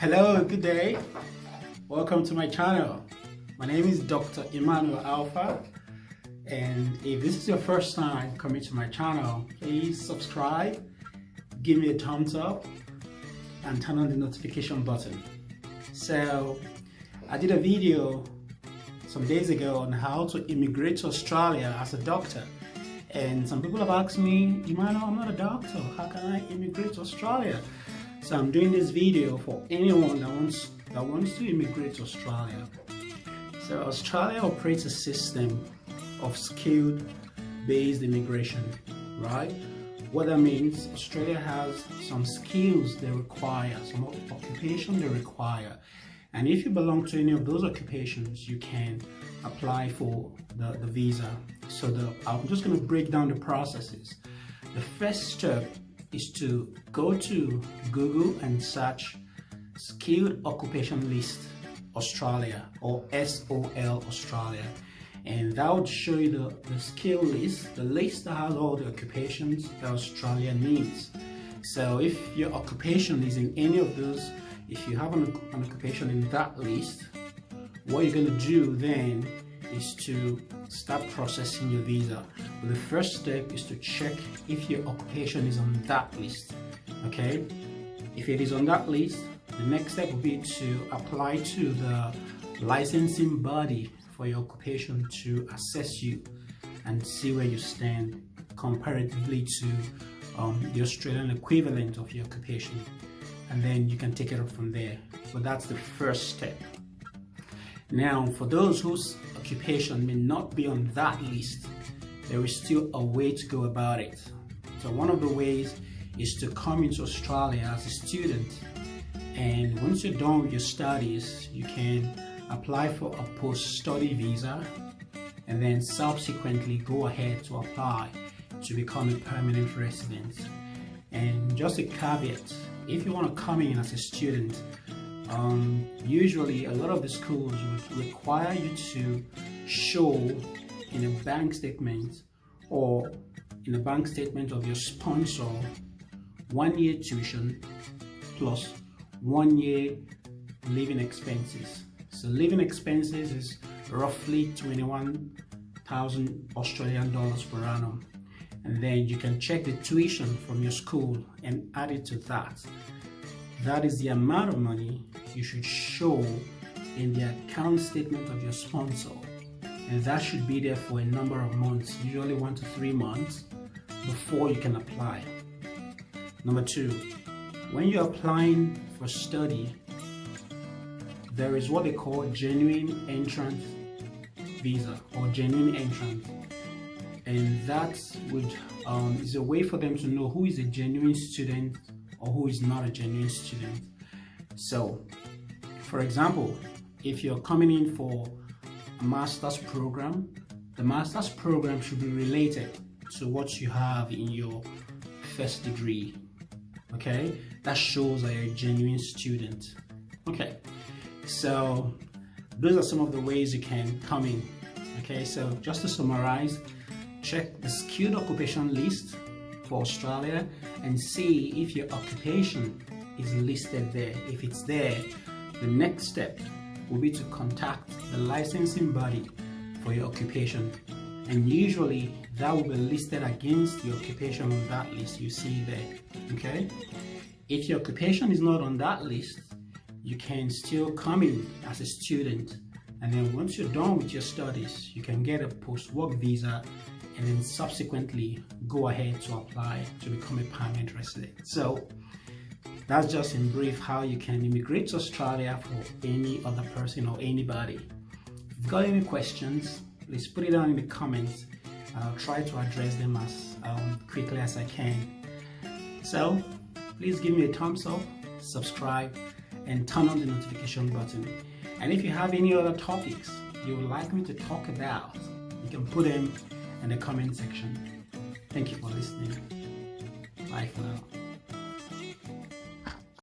Hello, good day. Welcome to my channel. My name is Dr. Emmanuel Alpha, and if this is your first time coming to my channel, please subscribe, give me a thumbs up, and turn on the notification button. So, I did a video some days ago on how to immigrate to Australia as a doctor. And some people have asked me, Emmanuel, I'm not a doctor, how can I immigrate to Australia? So I'm doing this video for anyone that wants to immigrate to Australia. So Australia operates a system of skilled-based immigration, right? What that means, Australia has some skills they require, some occupation they require. And if you belong to any of those occupations, you can apply for the visa. So I'm just going to break down the processes. The first step is to go to Google and search Skilled Occupation List Australia, or SOL Australia. And that would show you the skill list, the list that has all the occupations that Australia needs. So if your occupation is in any of those, if you have an occupation in that list, what you're going to do then is to start processing your visa. But the first step is to check if your occupation is on that list. Okay, if it is on that list, the next step will be to apply to the licensing body for your occupation to assess you and see where you stand comparatively to the Australian equivalent of your occupation, and then you can take it up from there. But that's the first step. Now, for those whose occupation may not be on that list, there is still a way to go about it. So one of the ways is to come into Australia as a student, and once you're done with your studies, you can apply for a post-study visa and then subsequently go ahead to apply to become a permanent resident. And just a caveat, if you want to come in as a student, usually a lot of the schools would require you to show in a bank statement or in a bank statement of your sponsor 1 year tuition plus 1 year living expenses. So living expenses is roughly 21,000 Australian dollars per annum. And then you can check the tuition from your school and add it to that. That is the amount of money you should show in the account statement of your sponsor. And that should be there for a number of months, usually 1 to 3 months, before you can apply. Number 2, when you're applying for study, there is what they call genuine entrant visa or genuine entrant. And that is a way for them to know who is a genuine student or who is not a genuine student. So, for example, if you're coming in for a master's program, the master's program should be related to what you have in your first degree. Okay, that shows that you're a genuine student. Okay, so those are some of the ways you can come in. Okay, so just to summarize, check the skilled occupation list for Australia and see if your occupation is listed there. If it's there, the next step will be to contact the licensing body for your occupation, and usually that will be listed against the occupation on that list you see there. Okay, if your occupation is not on that list, you can still come in as a student, and then once you're done with your studies, you can get a post-work visa and then subsequently go ahead to apply to become a permanent resident. So that's just in brief how you can immigrate to Australia for any other person or anybody. If you've got any questions, please put it down in the comments. I'll try to address them as quickly as I can. So please give me a thumbs up, subscribe, and turn on the notification button. And if you have any other topics you would like me to talk about, you can put them in the comment section. Thank you for listening. Bye for now.